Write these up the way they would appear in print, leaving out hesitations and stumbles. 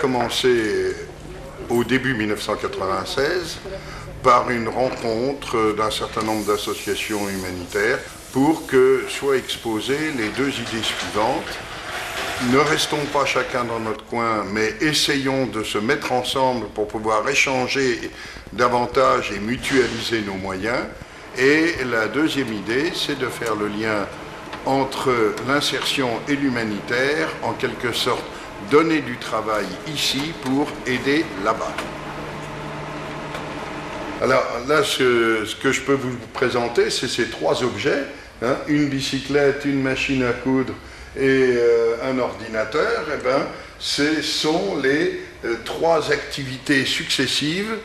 commencé au début 1996 par une rencontre d'un certain nombre d'associations humanitaires pour que soient exposées les deux idées suivantes. Ne restons pas chacun dans notre coin, mais essayons de se mettre ensemble pour pouvoir échanger davantage et mutualiser nos moyens. Et la deuxième idée, c'est de faire le lien entre l'insertion et l'humanitaire, en quelque sorte donner du travail ici pour aider là-bas. Alors là, ce que je peux vous présenter, c'est ces trois objets, hein, une bicyclette, une machine à coudre et un ordinateur. Eh ben, ce sont les trois activités successives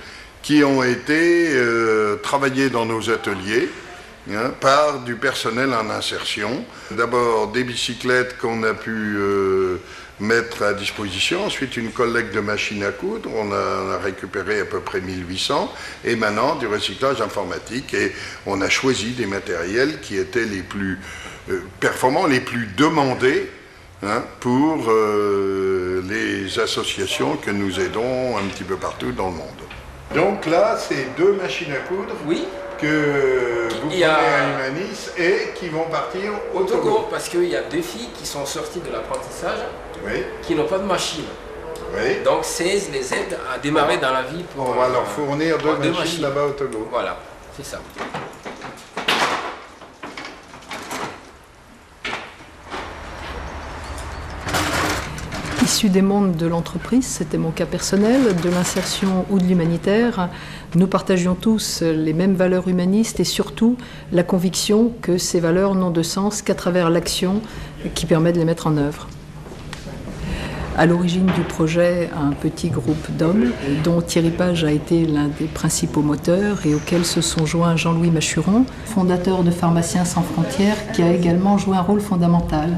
qui ont été travaillées dans nos ateliers, hein, par du personnel en insertion. D'abord des bicyclettes qu'on a pu mettre à disposition, ensuite une collecte de machines à coudre, on a récupéré à peu près 1800, et maintenant du recyclage informatique, et on a choisi des matériels qui étaient les plus performants, les plus demandés, hein, pour les associations que nous aidons un petit peu partout dans le monde. Donc là, c'est deux machines à coudre. Oui. Que vous prenez à Humanis et qui vont partir au Togo. Parce qu'il y a deux filles qui sont sorties de l'apprentissage, oui, qui n'ont pas de machine. Oui. Donc 16 les aide à démarrer dans la vie. On va leur fournir deux machines là-bas au Togo. Voilà, c'est ça. Issu des mondes de l'entreprise, c'était mon cas personnel, de l'insertion ou de l'humanitaire, nous partagions tous les mêmes valeurs humanistes et surtout la conviction que ces valeurs n'ont de sens qu'à travers l'action qui permet de les mettre en œuvre. À l'origine du projet, un petit groupe d'hommes dont Thierry Page a été l'un des principaux moteurs et auquel se sont joints Jean-Louis Machuron, fondateur de Pharmaciens sans frontières, qui a également joué un rôle fondamental.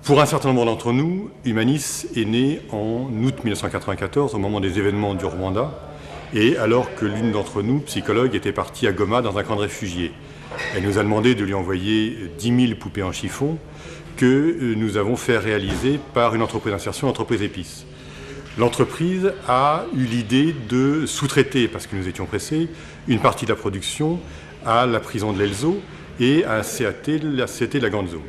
Pour un certain nombre d'entre nous, Humanis est né en août 1994, au moment des événements du Rwanda, et alors que l'une d'entre nous, psychologue, était partie à Goma dans un camp de réfugiés. Elle nous a demandé de lui envoyer 10 000 poupées en chiffon que nous avons fait réaliser par une entreprise d'insertion, l'entreprise Épice. L'entreprise a eu l'idée de sous-traiter, parce que nous étions pressés, une partie de la production à la prison de l'Elzo et à la CT de la Ganzo.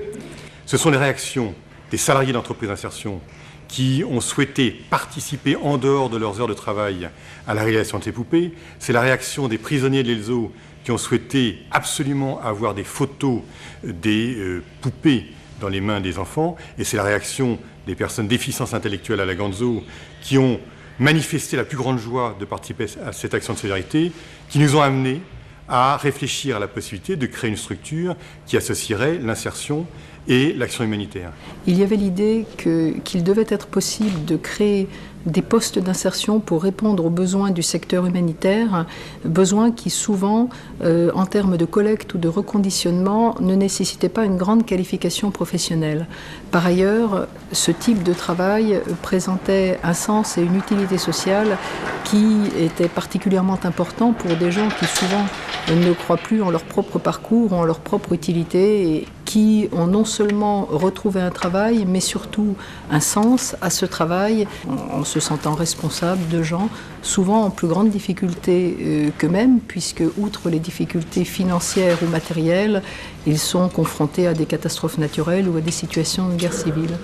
Ce sont les réactions des salariés d'entreprise d'insertion qui ont souhaité participer en dehors de leurs heures de travail à la réalisation de ces poupées. C'est la réaction des prisonniers de l'Elzo qui ont souhaité absolument avoir des photos des poupées dans les mains des enfants. Et c'est la réaction des personnes déficience intellectuelle à la Ganzo qui ont manifesté la plus grande joie de participer à cette action de solidarité, qui nous ont amenés à réfléchir à la possibilité de créer une structure qui associerait l'insertion et l'action humanitaire. Il y avait l'idée qu'il devait être possible de créer des postes d'insertion pour répondre aux besoins du secteur humanitaire, besoins qui souvent, en termes de collecte ou de reconditionnement, ne nécessitaient pas une grande qualification professionnelle. Par ailleurs, ce type de travail présentait un sens et une utilité sociale qui étaient particulièrement importants pour des gens qui souvent ne croient plus en leur propre parcours, en leur propre utilité, et qui ont non seulement retrouvé un travail, mais surtout un sens à ce travail, en se sentant responsable de gens souvent en plus grande difficulté qu'eux-mêmes, puisque outre les difficultés financières ou matérielles, ils sont confrontés à des catastrophes naturelles ou à des situations de guerre civile.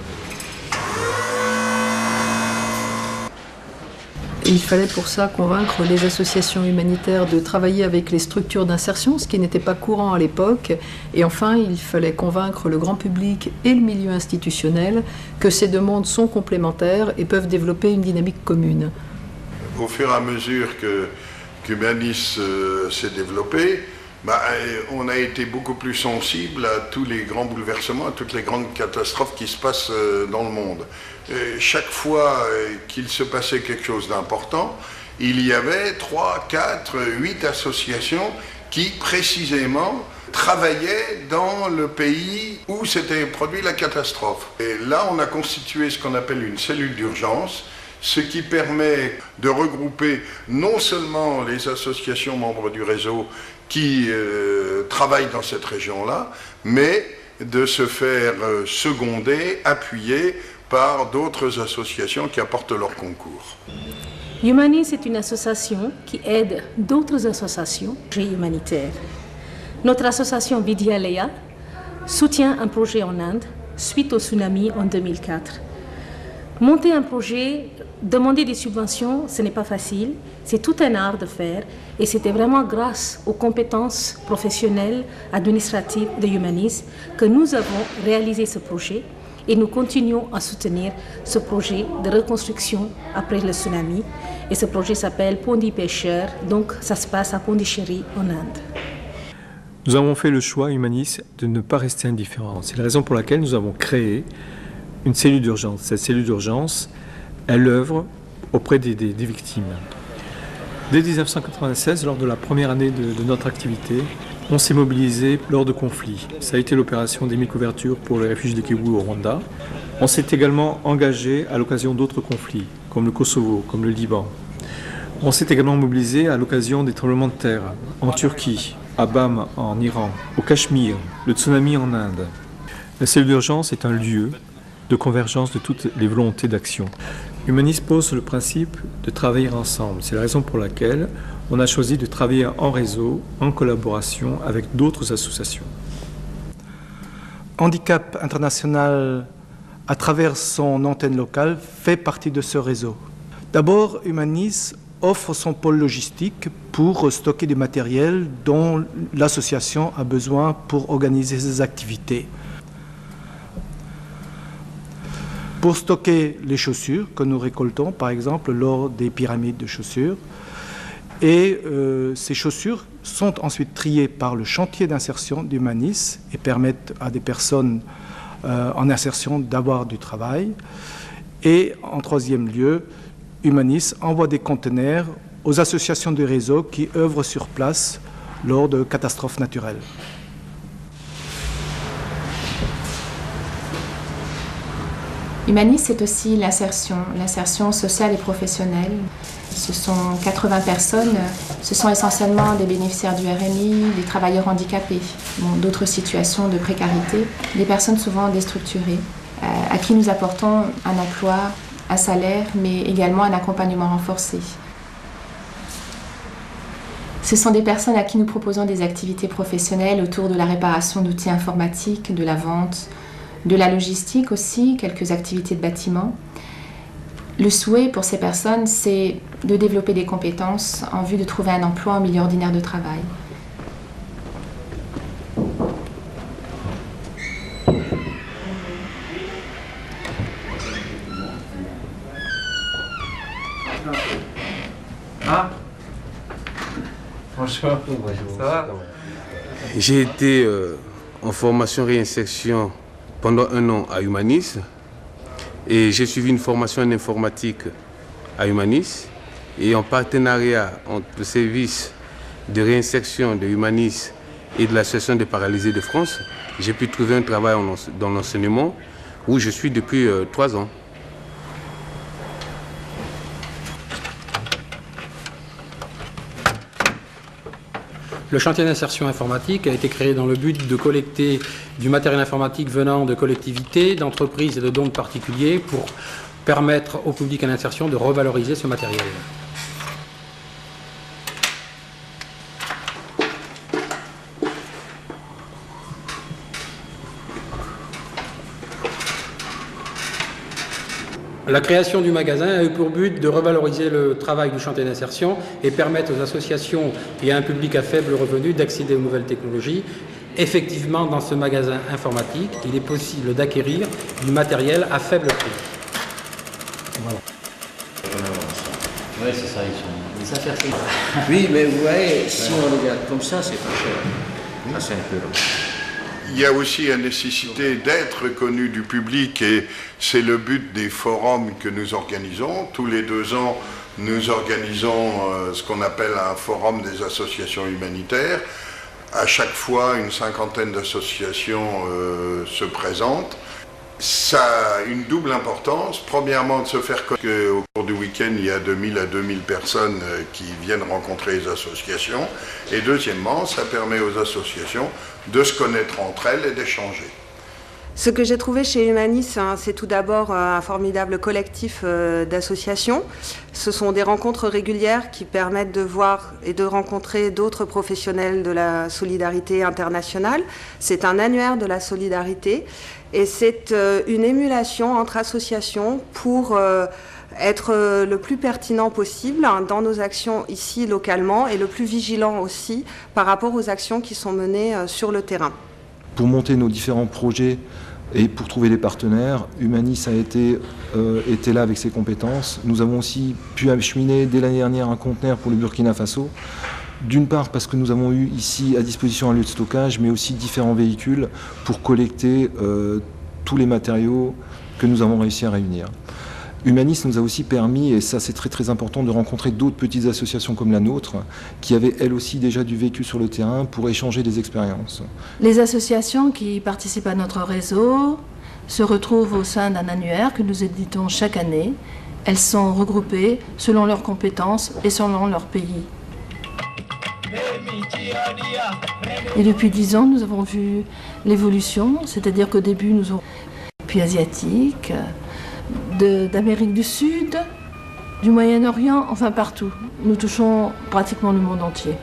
Il fallait pour ça convaincre les associations humanitaires de travailler avec les structures d'insertion, ce qui n'était pas courant à l'époque. Et enfin, il fallait convaincre le grand public et le milieu institutionnel que ces deux mondes sont complémentaires et peuvent développer une dynamique commune. Au fur et à mesure qu'Humanis s'est développé, on a été beaucoup plus sensible à tous les grands bouleversements, à toutes les grandes catastrophes qui se passent dans le monde. Chaque fois qu'il se passait quelque chose d'important, il y avait 3, 4, 8 associations qui précisément travaillaient dans le pays où s'était produit la catastrophe. Et là, on a constitué ce qu'on appelle une cellule d'urgence, ce qui permet de regrouper non seulement les associations membres du réseau qui travaillent dans cette région-là, mais de se faire seconder, appuyer par d'autres associations qui apportent leur concours. Humanis est une association qui aide d'autres associations humanitaires. Notre association Vidyalaya soutient un projet en Inde suite au tsunami en 2004. Monter un projet, demander des subventions, ce n'est pas facile, c'est tout un art de faire et c'était vraiment grâce aux compétences professionnelles, administratives de Humanis que nous avons réalisé ce projet et nous continuons à soutenir ce projet de reconstruction après le tsunami. Et ce projet s'appelle Pondipecheur, donc ça se passe à Pondichéry en Inde. Nous avons fait le choix, Humanis, de ne pas rester indifférents. C'est la raison pour laquelle nous avons créé une cellule d'urgence. Cette cellule d'urgence, elle œuvre auprès des victimes. Dès 1996, lors de la première année de notre activité, on s'est mobilisé lors de conflits. Ça a été l'opération des 1000 couvertures pour les réfugiés des Kivu au Rwanda. On s'est également engagé à l'occasion d'autres conflits, comme le Kosovo, comme le Liban. On s'est également mobilisé à l'occasion des tremblements de terre en Turquie, à Bam en Iran, au Cachemire, le tsunami en Inde. La cellule d'urgence est un lieu de convergence de toutes les volontés d'action. Humanis pose le principe de travailler ensemble. C'est la raison pour laquelle on a choisi de travailler en réseau, en collaboration avec d'autres associations. Handicap International, à travers son antenne locale, fait partie de ce réseau. D'abord, Humanis offre son pôle logistique pour stocker du matériel dont l'association a besoin pour organiser ses activités. Pour stocker les chaussures que nous récoltons, par exemple, lors des pyramides de chaussures. Et ces chaussures sont ensuite triées par le chantier d'insertion d'Humanis et permettent à des personnes en insertion d'avoir du travail. Et en troisième lieu, Humanis envoie des conteneurs aux associations du réseau qui œuvrent sur place lors de catastrophes naturelles. Humanis, c'est aussi l'insertion sociale et professionnelle. Ce sont 80 personnes, ce sont essentiellement des bénéficiaires du RMI, des travailleurs handicapés, d'autres situations de précarité, des personnes souvent déstructurées, à qui nous apportons un emploi, un salaire, mais également un accompagnement renforcé. Ce sont des personnes à qui nous proposons des activités professionnelles autour de la réparation d'outils informatiques, de la vente, de la logistique aussi, quelques activités de bâtiment. Le souhait pour ces personnes, c'est de développer des compétences en vue de trouver un emploi en milieu ordinaire de travail. Bonjour. Ça va? J'ai été en formation réinsertion pendant 1 an à Humanis et j'ai suivi une formation en informatique à Humanis et en partenariat entre le service de réinsertion de Humanis et de l'Association des paralysés de France, j'ai pu trouver un travail dans l'enseignement où je suis depuis 3 ans. Le chantier d'insertion informatique a été créé dans le but de collecter du matériel informatique venant de collectivités, d'entreprises et de dons de particuliers pour permettre au public en insertion de revaloriser ce matériel. La création du magasin a eu pour but de revaloriser le travail du chantier d'insertion et permettre aux associations et à un public à faible revenu d'accéder aux nouvelles technologies. Effectivement, dans ce magasin informatique, il est possible d'acquérir du matériel à faible prix. Voilà. Oui, c'est ça, ils sont affaires. Oui, mais vous voyez, si on regarde comme ça, c'est pas cher. À 5 €. Il y a aussi la nécessité d'être connu du public et c'est le but des forums que nous organisons. Tous les 2 ans, nous organisons ce qu'on appelle un forum des associations humanitaires. À chaque fois, une 50aine d'associations se présentent. Ça a une double importance. Premièrement, de se faire connaître qu'au cours du week-end, il y a 2000 à 2000 personnes qui viennent rencontrer les associations. Et deuxièmement, ça permet aux associations de se connaître entre elles et d'échanger. Ce que j'ai trouvé chez Humanis, c'est tout d'abord un formidable collectif d'associations. Ce sont des rencontres régulières qui permettent de voir et de rencontrer d'autres professionnels de la solidarité internationale. C'est un annuaire de la solidarité et c'est une émulation entre associations pour être le plus pertinent possible dans nos actions ici localement et le plus vigilant aussi par rapport aux actions qui sont menées sur le terrain. Pour monter nos différents projets et pour trouver des partenaires, Humanis a été là avec ses compétences. Nous avons aussi pu acheminer dès l'année dernière un conteneur pour le Burkina Faso. D'une part parce que nous avons eu ici à disposition un lieu de stockage, mais aussi différents véhicules pour collecter tous les matériaux que nous avons réussi à réunir. Humanis nous a aussi permis, et ça c'est très très important, de rencontrer d'autres petites associations comme la nôtre, qui avaient elles aussi déjà du vécu sur le terrain pour échanger des expériences. Les associations qui participent à notre réseau se retrouvent au sein d'un annuaire que nous éditons chaque année. Elles sont regroupées selon leurs compétences et selon leur pays. Et depuis 10 ans, nous avons vu l'évolution, c'est-à-dire qu'au début, nous avons puis asiatique, d'Amérique du Sud, du Moyen-Orient, enfin partout. Nous touchons pratiquement le monde entier.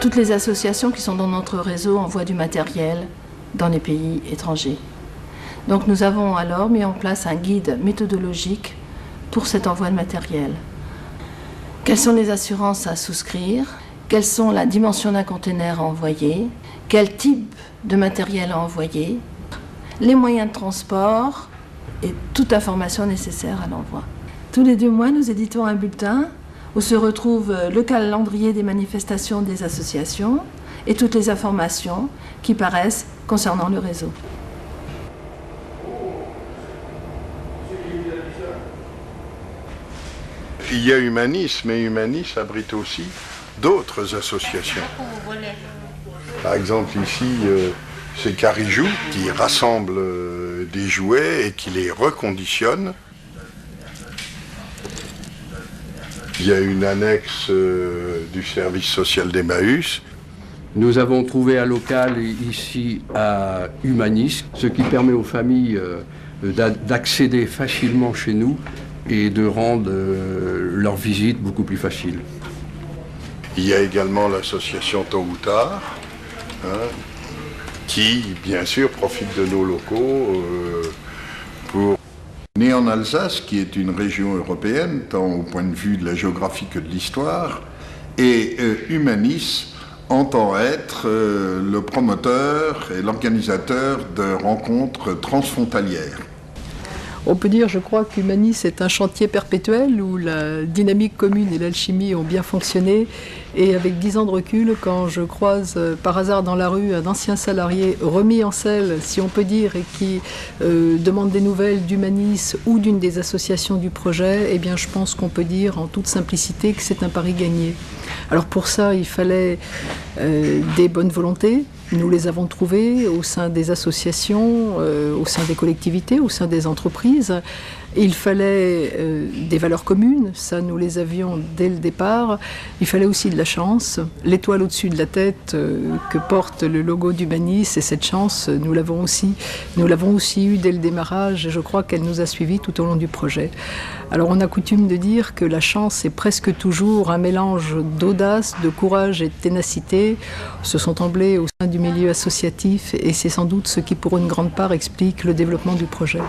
Toutes les associations qui sont dans notre réseau envoient du matériel dans les pays étrangers. Donc nous avons alors mis en place un guide méthodologique pour cet envoi de matériel. Quelles sont les assurances à souscrire? Quelles sont la dimension d'un conteneur à envoyer? Quel type de matériel à envoyer? Les moyens de transport et toute information nécessaire à l'envoi. Tous les 2 mois, nous éditons un bulletin où se retrouve le calendrier des manifestations des associations et toutes les informations qui paraissent concernant le réseau. Il y a Humanis, mais Humanis abrite aussi d'autres associations. Par exemple, ici, c'est Carijou qui rassemble des jouets et qui les reconditionne. Il y a une annexe du service social d'Emmaüs. Nous avons trouvé un local ici à Humanis, ce qui permet aux familles d'accéder facilement chez nous et de rendre leur visite beaucoup plus facile. Il y a également l'association Tôt ou Tard, qui, bien sûr, profite de nos locaux pour... Né en Alsace, qui est une région européenne, tant au point de vue de la géographie que de l'histoire, et Humanis entend être le promoteur et l'organisateur de rencontres transfrontalières. On peut dire, je crois, qu'Humanis est un chantier perpétuel où la dynamique commune et l'alchimie ont bien fonctionné. Et avec 10 ans de recul, quand je croise par hasard dans la rue un ancien salarié remis en selle, si on peut dire, et qui demande des nouvelles d'Humanis ou d'une des associations du projet, eh bien je pense qu'on peut dire en toute simplicité que c'est un pari gagné. Alors pour ça, il fallait des bonnes volontés. Nous les avons trouvées au sein des associations, au sein des collectivités, au sein des entreprises. Il fallait des valeurs communes, ça nous les avions dès le départ. Il fallait aussi de la chance, l'étoile au-dessus de la tête que porte le logo d'Humanis, et cette chance, nous l'avons aussi eue dès le démarrage, et je crois qu'elle nous a suivis tout au long du projet. Alors on a coutume de dire que la chance est presque toujours un mélange d'audace, de courage et de ténacité. Ce sont emblées au sein du milieu associatif, et c'est sans doute ce qui pour une grande part explique le développement du projet.